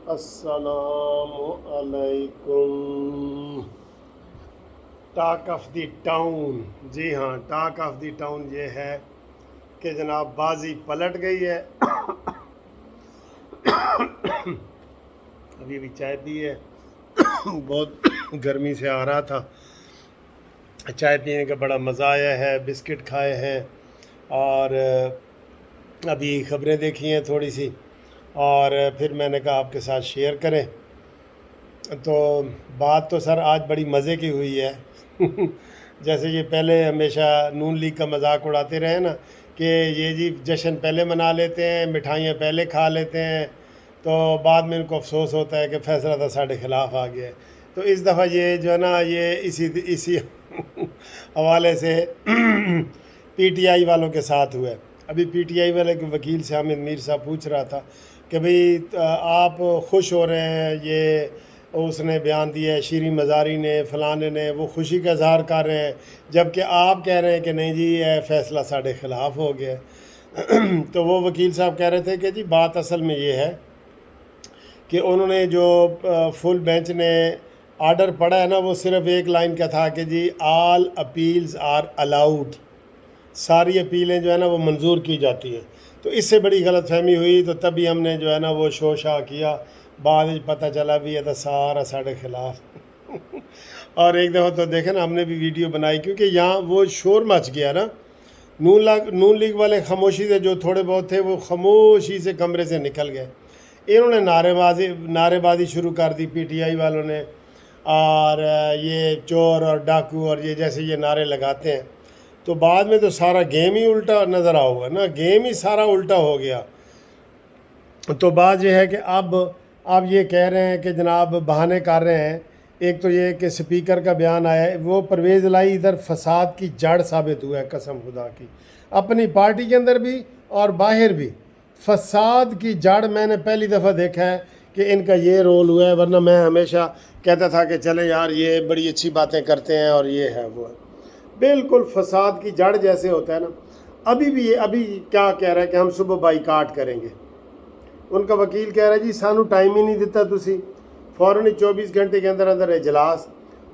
السلام علیکم۔ Talk of the town, جی ہاں، ٹاک آف دی ٹاؤن یہ ہے کہ جناب بازی پلٹ گئی ہے۔ ابھی چائے پی ہے، بہت گرمی سے آ رہا تھا، چائے پینے کا بڑا مزہ آیا ہے، بسکٹ کھائے ہیں اور ابھی خبریں دیکھی ہیں تھوڑی سی، اور پھر میں نے کہا آپ کے ساتھ شیئر کریں۔ تو بات تو سر آج بڑی مزے کی ہوئی ہے۔ جیسے یہ پہلے ہمیشہ نون لیگ کا مذاق اڑاتے رہے نا کہ یہ جی جشن پہلے منا لیتے ہیں، مٹھائیاں پہلے کھا لیتے ہیں، تو بعد میں ان کو افسوس ہوتا ہے کہ فیصلہ تو ساڑھے خلاف آ گیا ہے۔ تو اس دفعہ یہ جو ہے نا یہ اسی حوالے سے پی ٹی آئی والوں کے ساتھ ہوا ہے۔ ابھی پی ٹی آئی والے کے وکیل سے حامد میر صاحب پوچھ رہا تھا کہ بھئی آپ خوش ہو رہے ہیں، یہ اس نے بیان دیا ہے، شیریں مزاری نے، فلانے نے، وہ خوشی کا اظہار کر رہے ہیں، جبکہ آپ کہہ رہے ہیں کہ نہیں جی یہ فیصلہ ساڑھے خلاف ہو گیا ہے۔ تو وہ وکیل صاحب کہہ رہے تھے کہ جی بات اصل میں یہ ہے کہ انہوں نے جو فل بینچ نے آرڈر پڑھا ہے نا، وہ صرف ایک لائن کا تھا کہ جی آل اپیلز آر الاؤڈ، ساری اپیلیں جو ہے نا وہ منظور کی جاتی ہیں۔ تو اس سے بڑی غلط فہمی ہوئی، تو تبھی ہم نے جو ہے نا وہ شو شا کیا، بعد میں پتہ چلا بھی یہ تو سارا ساڑھے خلاف۔ اور ایک دفعہ تو دیکھیں نا ہم نے بھی ویڈیو بنائی، کیونکہ یہاں وہ شور مچ گیا نا، نون لیگ والے خاموشی سے، جو تھوڑے بہت تھے وہ خاموشی سے کمرے سے نکل گئے، انہوں نے نعرے بازی شروع کر دی پی ٹی آئی والوں نے، اور یہ چور اور ڈاکو اور یہ جیسے یہ نعرے لگاتے ہیں، تو بعد میں تو سارا گیم ہی الٹا نظر آؤگا نا، گیم ہی سارا الٹا ہو گیا۔ تو بات یہ ہے کہ اب یہ کہہ رہے ہیں کہ جناب بہانے کر رہے ہیں، ایک تو یہ کہ سپیکر کا بیان آیا ہے، وہ پرویز الہی ادھر فساد کی جڑ ثابت ہوا ہے، قسم خدا کی، اپنی پارٹی کے اندر بھی اور باہر بھی فساد کی جڑ میں نے پہلی دفعہ دیکھا ہے کہ ان کا یہ رول ہوا ہے، ورنہ میں ہمیشہ کہتا تھا کہ چلیں یار یہ بڑی اچھی باتیں کرتے ہیں اور یہ ہے وہ ہے، بالکل فساد کی جڑ جیسے ہوتا ہے نا۔ ابھی کیا کہہ رہا ہے کہ ہم صبح بائیکاٹ کریں گے، ان کا وکیل کہہ رہا ہے جی سانو ٹائم ہی نہیں دیتا تسی، فوراً 24 گھنٹے کے اندر اندر اجلاس۔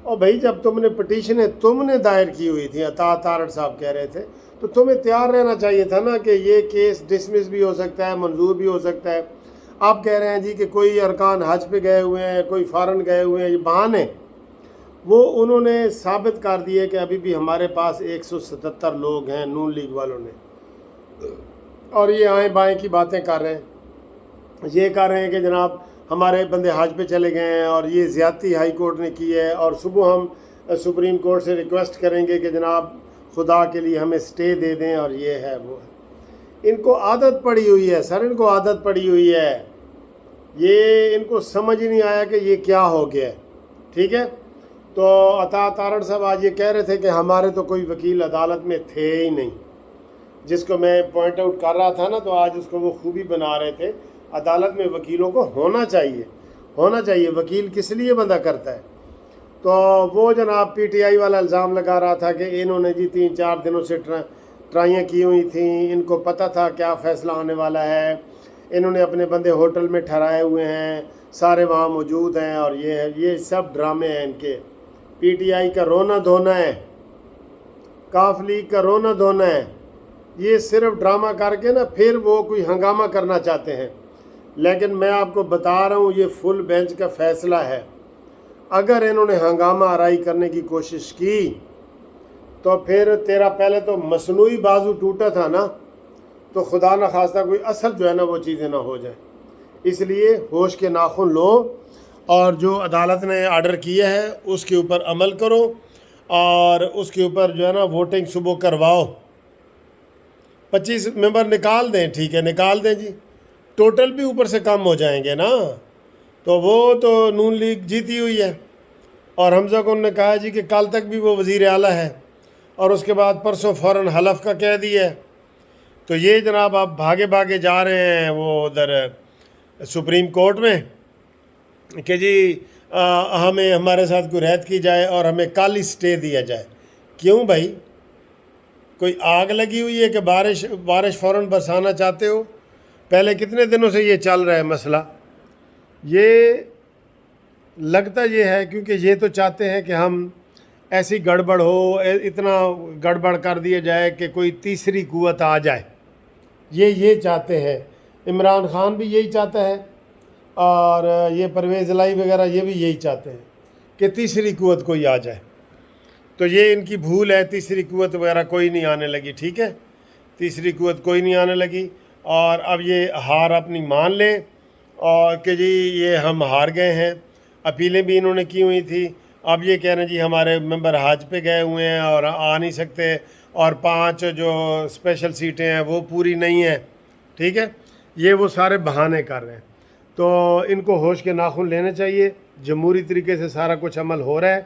اور بھائی جب تم نے پٹیشنیں تم نے دائر کی ہوئی تھیں، عطا تارڑ صاحب کہہ رہے تھے، تو تمہیں تیار رہنا چاہیے تھا نا کہ یہ کیس ڈسمس بھی ہو سکتا ہے، منظور بھی ہو سکتا ہے۔ آپ کہہ رہے ہیں جی کہ کوئی ارکان حج پہ گئے ہوئے ہیں، کوئی فارن گئے ہوئے ہیں، یہ بہانے وہ انہوں نے ثابت کر دیے کہ ابھی بھی ہمارے پاس 177 لوگ ہیں نون لیگ والوں نے، اور یہ آئیں بائیں کی باتیں کر رہے ہیں، یہ کہہ رہے ہیں کہ جناب ہمارے بندے حج پہ چلے گئے ہیں اور یہ زیادتی ہائی کورٹ نے کی ہے، اور صبح ہم سپریم کورٹ سے ریکویسٹ کریں گے کہ جناب خدا کے لیے ہمیں سٹے دے دیں، اور یہ ہے وہ ہے۔ ان کو عادت پڑی ہوئی ہے سر، ان کو عادت پڑی ہوئی ہے، یہ ان کو سمجھ ہی نہیں آیا کہ یہ کیا ہو گیا ہے، ٹھیک ہے۔ تو عطا تارڑ صاحب آج یہ کہہ رہے تھے کہ ہمارے تو کوئی وکیل عدالت میں تھے ہی نہیں، جس کو میں پوائنٹ آؤٹ کر رہا تھا نا، تو آج اس کو وہ خوبی بنا رہے تھے، عدالت میں وکیلوں کو ہونا چاہیے، وکیل کس لیے بندہ کرتا ہے۔ تو وہ جناب پی ٹی آئی والا الزام لگا رہا تھا کہ انہوں نے جی 3-4 دنوں سے ٹرائیاں کی ہوئی تھیں، ان کو پتہ تھا کیا فیصلہ آنے والا ہے، انہوں نے اپنے بندے ہوٹل میں ٹھہرائے ہوئے ہیں، سارے وہاں موجود ہیں، اور یہ سب ڈرامے ہیں ان کے، پی ٹی آئی کا رونا دھونا ہے، کاف لیگ کا رونا دھونا ہے، یہ صرف ڈرامہ کر کے نا پھر وہ کوئی ہنگامہ کرنا چاہتے ہیں۔ لیکن میں آپ کو بتا رہا ہوں یہ فل بینچ کا فیصلہ ہے، اگر انہوں نے ہنگامہ آرائی کرنے کی کوشش کی تو پھر تیرا پہلے تو مصنوعی بازو ٹوٹا تھا نا، تو خدا نہ خواستہ کوئی اصل جو ہے نا وہ چیزیں نہ ہو جائیں، اس لیے ہوش کے ناخن لو، اور جو عدالت نے آرڈر کیا ہے اس کے اوپر عمل کرو، اور اس کے اوپر جو ہے نا ووٹنگ صبح کرواؤ، 25 ممبر نکال دیں، ٹھیک ہے نکال دیں جی، ٹوٹل بھی اوپر سے کم ہو جائیں گے نا، تو وہ تو نون لیگ جیتی ہوئی ہے، اور حمزہ کو انہوں نے کہا جی کہ کل تک بھی وہ وزیر اعلیٰ ہے، اور اس کے بعد پرسوں فوراً حلف کا کہہ دیا ہے۔ تو یہ جناب آپ بھاگے جا رہے ہیں وہ ادھر سپریم کورٹ میں کہ جی ہمیں ہمارے ساتھ کوئی رعایت کی جائے اور ہمیں کل ہی سٹے دیا جائے۔ کیوں بھائی، کوئی آگ لگی ہوئی ہے کہ بارش فوراً برسانا چاہتے ہو؟ پہلے کتنے دنوں سے یہ چل رہا ہے مسئلہ، یہ لگتا یہ ہے کیونکہ یہ تو چاہتے ہیں کہ ہم ایسی گڑبڑ ہو، اتنا گڑبڑ کر دیا جائے کہ کوئی تیسری قوت آ جائے، یہ چاہتے ہیں۔ عمران خان بھی یہی چاہتا ہے، اور یہ پرویز الہی وغیرہ یہ بھی یہی چاہتے ہیں کہ تیسری قوت کوئی آ جائے۔ تو یہ ان کی بھول ہے، تیسری قوت وغیرہ کوئی نہیں آنے لگی، ٹھیک ہے، تیسری قوت کوئی نہیں آنے لگی۔ اور اب یہ ہار اپنی مان لیں، اور کہ جی یہ ہم ہار گئے ہیں۔ اپیلیں بھی انہوں نے کی ہوئی تھی، اب یہ کہہ رہے ہیں جی ہمارے ممبر حج پہ گئے ہوئے ہیں اور آ نہیں سکتے، اور 5 جو اسپیشل سیٹیں ہیں وہ پوری نہیں ہیں، ٹھیک ہے، یہ وہ سارے بہانے کر رہے ہیں۔ تو ان کو ہوش کے ناخن لینے چاہیے، جمہوری طریقے سے سارا کچھ عمل ہو رہا ہے،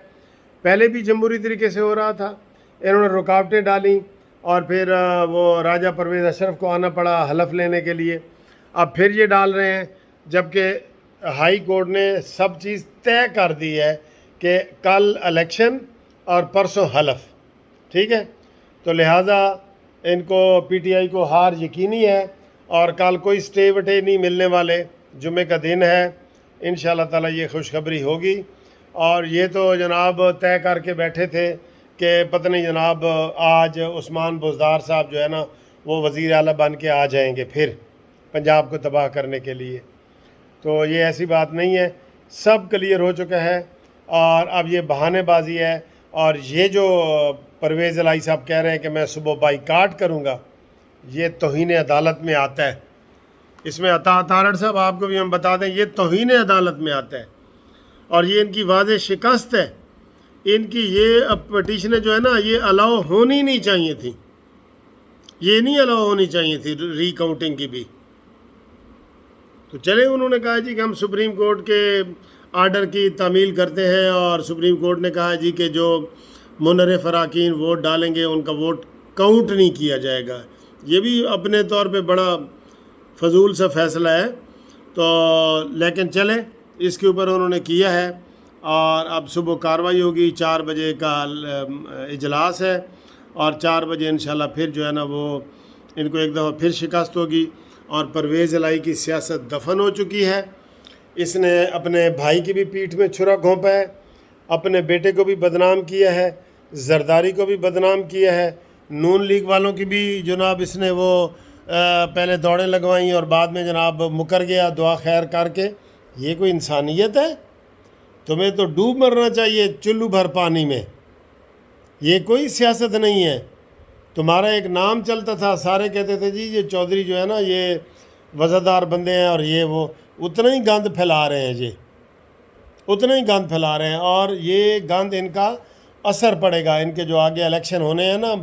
پہلے بھی جمہوری طریقے سے ہو رہا تھا، انہوں نے رکاوٹیں ڈالیں اور پھر وہ راجہ پرویز اشرف کو آنا پڑا حلف لینے کے لیے، اب پھر یہ ڈال رہے ہیں، جبکہ ہائی کورٹ نے سب چیز طے کر دی ہے کہ کل الیکشن اور پرسوں حلف، ٹھیک ہے، تو لہٰذا ان کو پی ٹی آئی کو ہار یقینی ہے، اور کل کوئی سٹے وٹے نہیں ملنے والے، جمعے کا دن ہے، انشاءاللہ تعالیٰ یہ خوشخبری ہوگی۔ اور یہ تو جناب طے کر کے بیٹھے تھے کہ پتہ نہیں جناب آج عثمان بزدار صاحب جو ہے نا وہ وزیر اعلیٰ بن کے آ جائیں گے پھر پنجاب کو تباہ کرنے کے لیے، تو یہ ایسی بات نہیں ہے، سب کلیئر ہو چکا ہے، اور اب یہ بہانے بازی ہے۔ اور یہ جو پرویز الہی صاحب کہہ رہے ہیں کہ میں صبح بائیکاٹ کروں گا، یہ توہین عدالت میں آتا ہے، اس میں عطا تارڑ صاحب آپ کو بھی ہم بتا دیں یہ توہین عدالت میں آتا ہے، اور یہ ان کی واضح شکست ہے۔ ان کی یہ پٹیشنیں جو ہے نا یہ الاؤ ہونی نہیں چاہیے تھی، یہ نہیں الاؤ ہونی چاہیے تھی ری کاؤنٹنگ کی بھی۔ تو چلے انہوں نے کہا جی کہ ہم سپریم کورٹ کے آرڈر کی تعمیل کرتے ہیں، اور سپریم کورٹ نے کہا جی کہ جو منحرف اراکین ووٹ ڈالیں گے ان کا ووٹ کاؤنٹ نہیں کیا جائے گا۔ یہ بھی اپنے طور پہ بڑا فضول سا فیصلہ ہے، تو لیکن چلیں اس کے اوپر انہوں نے کیا ہے، اور اب صبح کارروائی ہوگی، 4 بجے کا اجلاس ہے، اور 4 بجے انشاءاللہ پھر جو ہے نا وہ ان کو ایک دفعہ پھر شکست ہوگی، اور پرویز الہی کی سیاست دفن ہو چکی ہے۔ اس نے اپنے بھائی کی بھی پیٹھ میں چھرا گھونپا ہے، اپنے بیٹے کو بھی بدنام کیا ہے، زرداری کو بھی بدنام کیا ہے، نون لیگ والوں کی بھی جناب اس نے وہ پہلے دوڑیں لگوائیں اور بعد میں جناب مکر گیا دعا خیر کر کے۔ یہ کوئی انسانیت ہے؟ تمہیں تو ڈوب مرنا چاہیے چلو بھر پانی میں، یہ کوئی سیاست نہیں ہے۔ تمہارا ایک نام چلتا تھا، سارے کہتے تھے جی یہ چودھری جو ہے نا یہ وزادار بندے ہیں، اور یہ وہ اتنا ہی گند پھیلا رہے ہیں، جی اتنا ہی گند پھیلا رہے ہیں، اور یہ گند ان کا اثر پڑے گا، ان کے جو آگے الیکشن ہونے ہیں نا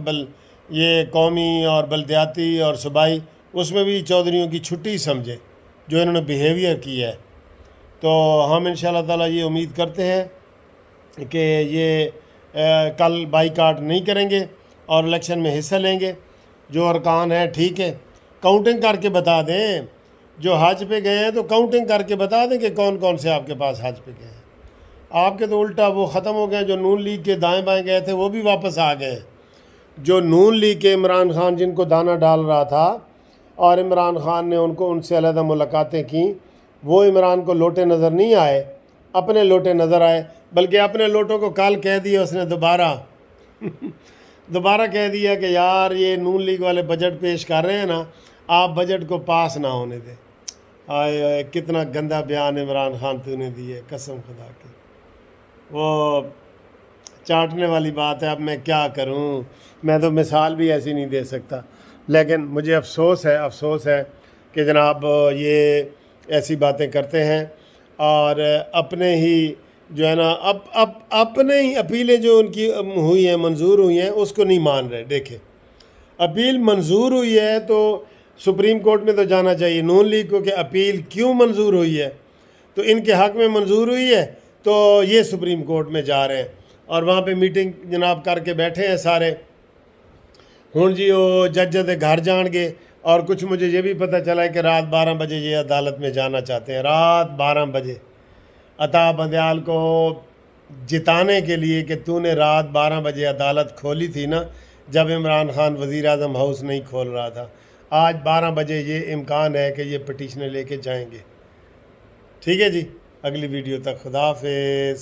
یہ قومی اور بلدیاتی اور صوبائی، اس میں بھی چودھریوں کی چھٹی سمجھے جو انہوں نے بیہیویئر کی ہے۔ تو ہم انشاءاللہ تعالیٰ یہ امید کرتے ہیں کہ یہ کل بائیکاٹ نہیں کریں گے اور الیکشن میں حصہ لیں گے۔ جو ارکان ہیں ٹھیک ہے، کاؤنٹنگ کر کے بتا دیں، جو حج پہ گئے ہیں تو کاؤنٹنگ کر کے بتا دیں کہ کون کون سے آپ کے پاس حج پہ گئے ہیں۔ آپ کے تو الٹا وہ ختم ہو گئے، جو نون لیگ کے دائیں بائیں گئے تھے وہ بھی واپس آ گئے۔ جو نون لیگ کے عمران خان جن کو دانہ ڈال رہا تھا، اور عمران خان نے ان سے علیحدہ ملاقاتیں کیں، وہ عمران کو لوٹے نظر نہیں آئے، اپنے لوٹے نظر آئے، بلکہ اپنے لوٹوں کو کال کہہ دیا اس نے دوبارہ کہہ دیا کہ یار یہ نون لیگ والے بجٹ پیش کر رہے ہیں نا، آپ بجٹ کو پاس نہ ہونے دیں۔ آئے کتنا گندا بیان عمران خان تو نے دی ہے، قسم خدا کی، وہ چاٹنے والی بات ہے۔ اب میں کیا کروں، میں تو مثال بھی ایسی نہیں دے سکتا، لیکن مجھے افسوس ہے کہ جناب یہ ایسی باتیں کرتے ہیں، اور اپنے ہی جو ہے نا اپنے ہی اپیلیں جو ان کی ہوئی ہیں منظور ہوئی ہیں اس کو نہیں مان رہے۔ دیکھیں اپیل منظور ہوئی ہے تو سپریم کورٹ میں تو جانا چاہیے نون لیگ کو کہ اپیل کیوں منظور ہوئی ہے، تو ان کے حق میں منظور ہوئی ہے تو یہ سپریم کورٹ میں جا رہے ہیں، اور وہاں پہ میٹنگ جناب کر کے بیٹھے ہیں سارے۔ ہوں جی وہ جج دے گھر جان گے، اور کچھ مجھے یہ بھی پتہ چلا ہے کہ رات 12 بجے یہ عدالت میں جانا چاہتے ہیں، رات 12 بجے عطا بندیال کو جتانے کے لیے کہ تو نے رات 12 بجے عدالت کھولی تھی نا جب عمران خان وزیر اعظم ہاؤس نہیں کھول رہا تھا، آج 12 بجے یہ امکان ہے کہ یہ پٹیشنیں لے کے جائیں گے۔ ٹھیک ہے جی، اگلی ویڈیو تک خدا حافظ.